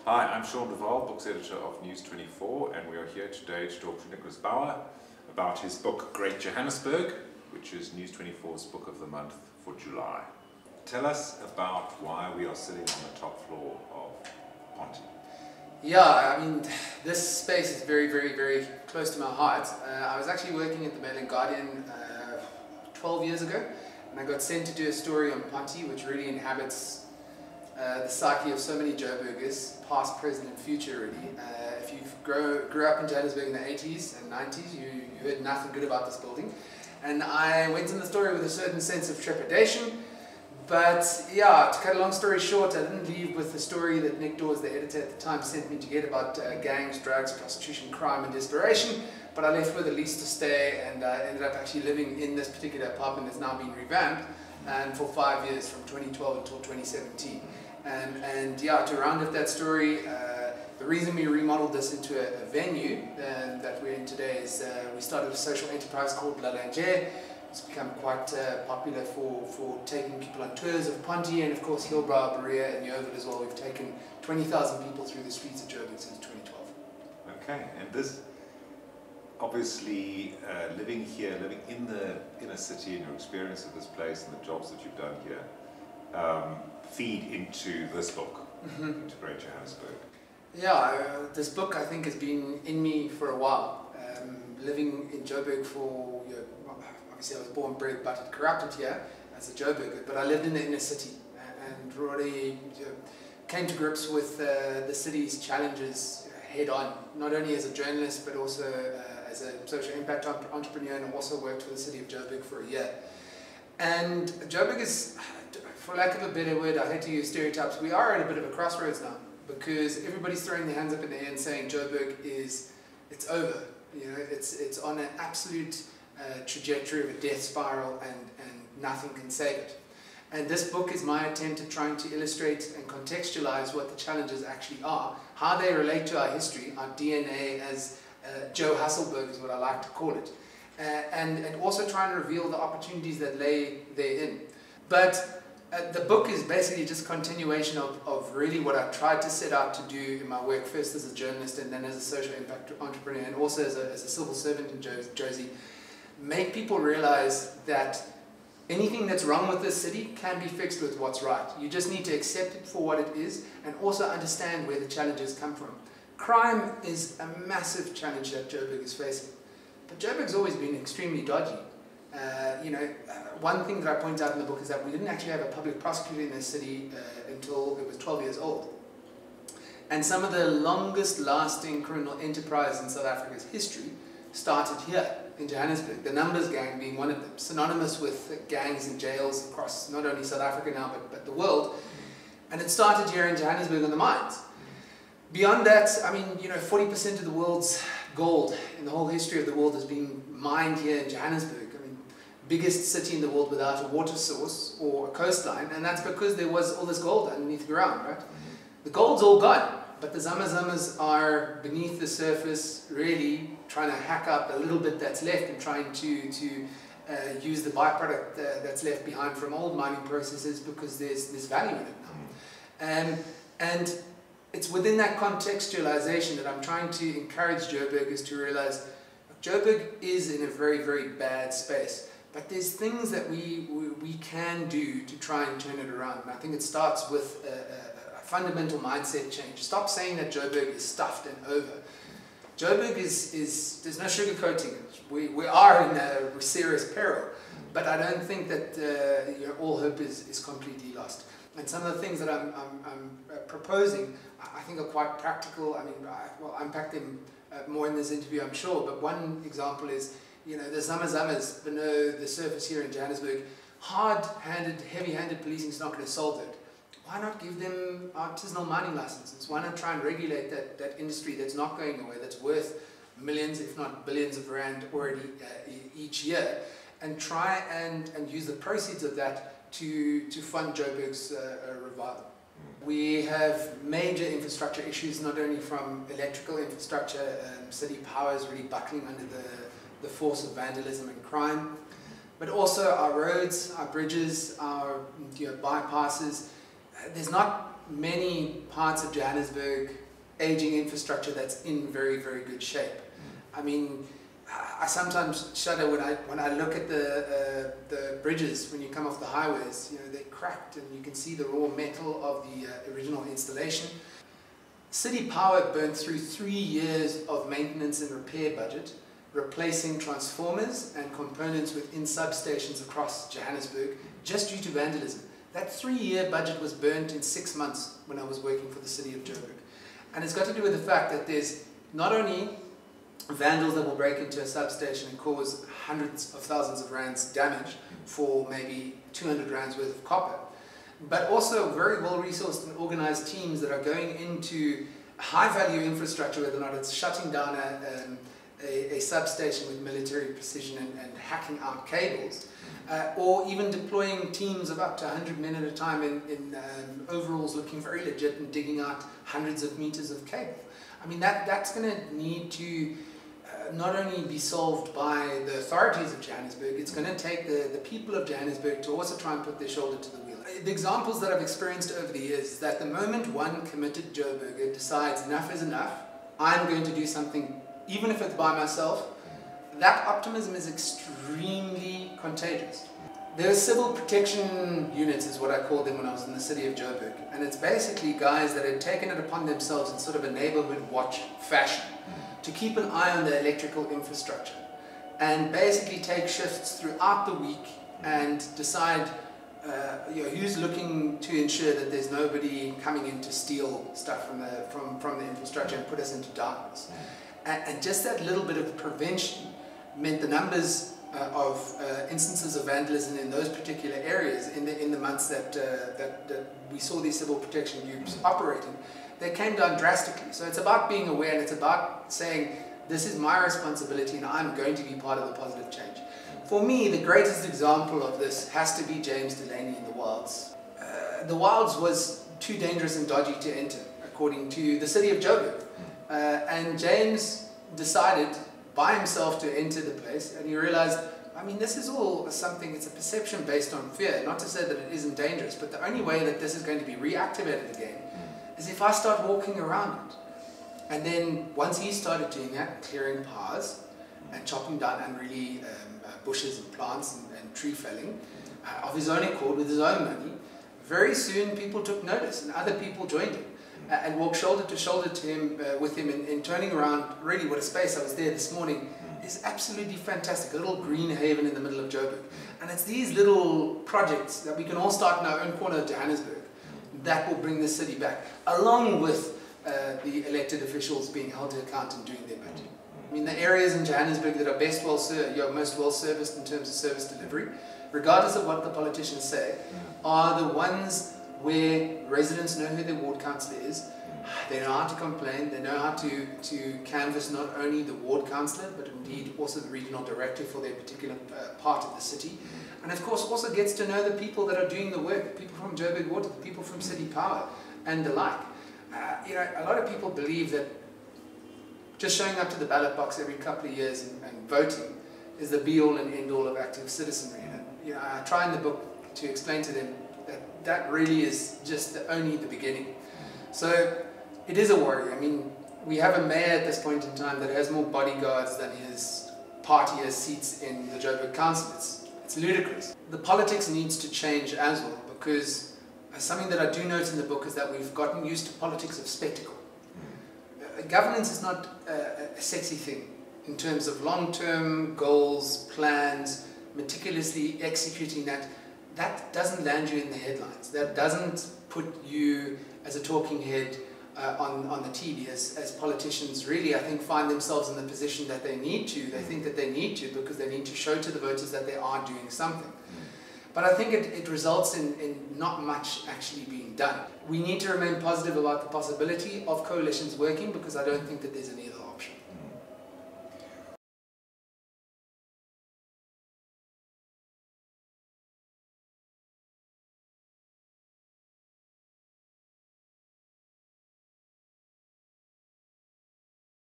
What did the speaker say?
Hi, I'm Sean Duval, books editor of News 24, and we are here today to talk to Nickolaus Bauer about his book Great Johannesburg, which is News 24's book of the month for July. Tell us about why we are sitting on the top floor of Ponte. Yeah, I mean, this space is very, very, very close to my heart. I was actually working at the Mail and Guardian 12 years ago, and I got sent to do a story on Ponte, which really inhabits the psyche of so many Joburgers, past, present and future really. If you grew up in Johannesburg in the 80s and 90s, you heard nothing good about this building. And I went in the story with a certain sense of trepidation. But yeah, to cut a long story short, I didn't leave with the story that Nick Dawes, the editor at the time, sent me to get about gangs, drugs, prostitution, crime and desperation. But I left with a lease to stay, and I ended up actually living in this particular apartment that's now been revamped, and for 5 years, from 2012 until 2017. And yeah, to round up that story, the reason we remodeled this into a venue that we're in today is we started a social enterprise called Blackouts. It's become quite popular for taking people on tours of Ponte, and of course Hillbrow, Berea and Yeovil as well. We've taken 20,000 people through the streets of Joburg since 2012. Okay, and this, obviously living here, living in the inner city, and your experience of this place and the jobs that you've done here, feed into this book, into Great Johannesburg. Yeah, this book I think has been in me for a while. Living in Joburg for, obviously I was born, bred, buttered, corrupted here as a Joburger, but I lived in the inner city and really came to grips with the city's challenges head on, not only as a journalist but also as a social impact entrepreneur, and also worked for the city of Joburg for a year. And Joburg is, for lack of a better word, I hate to use stereotypes, we are at a bit of a crossroads now, because everybody's throwing their hands up in the air and saying Joburg it's over. You know, it's on an absolute trajectory of a death spiral, and nothing can save it. And this book is my attempt at trying to illustrate and contextualize what the challenges actually are, how they relate to our history, our DNA as Joe Hasselberg is what I like to call it, and also try and reveal the opportunities that lay therein. But the book is basically just a continuation of really what I tried to set out to do in my work, first as a journalist and then as a social impact entrepreneur, and also as a civil servant in Jozi. Make people realize that anything that's wrong with this city can be fixed with what's right. You just need to accept it for what it is, and also understand where the challenges come from. Crime is a massive challenge that Joburg is facing, but Joburg's always been extremely dodgy. One thing that I point out in the book is that we didn't actually have a public prosecutor in this city until it was 12 years old. And some of the longest lasting criminal enterprise in South Africa's history started here in Johannesburg, the Numbers Gang being one of them, synonymous with gangs and jails across not only South Africa now but the world. And it started here in Johannesburg on the mines. Beyond that, I mean, 40% of the world's gold in the whole history of the world has been mined here in Johannesburg. Biggest city in the world without a water source or a coastline, and that's because there was all this gold underneath the ground, right? The gold's all gone, but the zamas are beneath the surface, really trying to hack up a little bit that's left and trying to use the byproduct that's left behind from old mining processes, because there's value in it now. And it's within that contextualization that I'm trying to encourage Joburgers to realize Joburg is in a very, very bad space. But there's things that we can do to try and turn it around. And I think it starts with a fundamental mindset change. Stop saying that Joburg is stuffed and over. Joburg there's no sugarcoating it. We are in a serious peril. But I don't think that all hope is completely lost. And some of the things that I'm proposing, I think are quite practical. I mean, I'll unpack them more in this interview, I'm sure. But one example is, the zamas below the surface here in Johannesburg. Hard-handed, heavy-handed policing is not going to solve it. Why not give them artisanal mining licenses? Why not try and regulate that industry that's not going away, that's worth millions, if not billions of rand already each year, and try and use the proceeds of that to fund Joburg's revival. We have major infrastructure issues, not only from electrical infrastructure, city power is really buckling under the force of vandalism and crime, but also our roads, our bridges, our bypasses. There's not many parts of Johannesburg aging infrastructure that's in very, very good shape. I mean, I sometimes shudder when I look at the bridges when you come off the highways. You know, they're cracked and you can see the raw metal of the original installation. City Power burnt through 3 years of maintenance and repair budget, replacing transformers and components within substations across Johannesburg just due to vandalism. That 3-year budget was burnt in 6 months when I was working for the city of Joburg. And it's got to do with the fact that there's not only vandals that will break into a substation and cause hundreds of thousands of rands damage for maybe 200 rands worth of copper, but also very well-resourced and organized teams that are going into high-value infrastructure, whether or not it's shutting down a substation with military precision and hacking out cables, or even deploying teams of up to 100 men at a time in overalls looking very legit and digging out hundreds of meters of cable. I mean, that's going to need to not only be solved by the authorities of Johannesburg, it's going to take the people of Johannesburg to also try and put their shoulder to the wheel. The examples that I've experienced over the years is that the moment one committed Joburger decides enough is enough, I'm going to do something, even if it's by myself, that optimism is extremely contagious. There's civil protection units, is what I called them when I was in the city of Joburg, and it's basically guys that had taken it upon themselves in sort of a neighborhood watch fashion to keep an eye on the electrical infrastructure and basically take shifts throughout the week and decide who's looking to ensure that there's nobody coming in to steal stuff from the infrastructure and put us into darkness. And just that little bit of prevention meant the numbers of instances of vandalism in those particular areas in the months that we saw these civil protection groups operating, they came down drastically. So it's about being aware, and it's about saying, this is my responsibility and I'm going to be part of the positive change. For me, the greatest example of this has to be James Delaney in the Wilds. The Wilds was too dangerous and dodgy to enter, according to the city of Joburg. And James decided by himself to enter the place, and he realized, I mean, this is all something, it's a perception based on fear. Not to say that it isn't dangerous, but the only way that this is going to be reactivated again is if I start walking around it. And then once he started doing that, clearing paths and chopping down unruly bushes and plants and tree felling of his own accord with his own money, very soon people took notice and other people joined him and walked shoulder to shoulder to him with him in turning around really what a space. I was there this morning. Is absolutely fantastic, a little green haven in the middle of Joburg. And it's these little projects that we can all start in our own corner of Johannesburg that will bring the city back, along with the elected officials being held to account and doing their bit. I mean, the areas in Johannesburg that are most well serviced in terms of service delivery, regardless of what the politicians say, are the ones where residents know who their ward councillor is. They know how to complain, they know how to canvass not only the ward councillor, but indeed also the regional director for their particular part of the city. And of course also gets to know the people that are doing the work, people from Joburg Water, the people from City Power, and the like. A lot of people believe that just showing up to the ballot box every couple of years and voting is the be-all and end-all of active citizenry. And I try in the book to explain to them that that really is just only the beginning. So it is a worry. I mean, we have a mayor at this point in time that has more bodyguards than his party has seats in the Joburg Council. It's ludicrous. The politics needs to change as well, because something that I do note in the book is that we've gotten used to politics of spectacle. Governance is not a sexy thing in terms of long-term goals, plans, meticulously executing that. That doesn't land you in the headlines. That doesn't put you as a talking head on the TV, as politicians really, I think, find themselves in the position that they need to. They think that they need to because they need to show to the voters that they are doing something. But I think it results in not much actually being done. We need to remain positive about the possibility of coalitions working, because I don't think that there's any other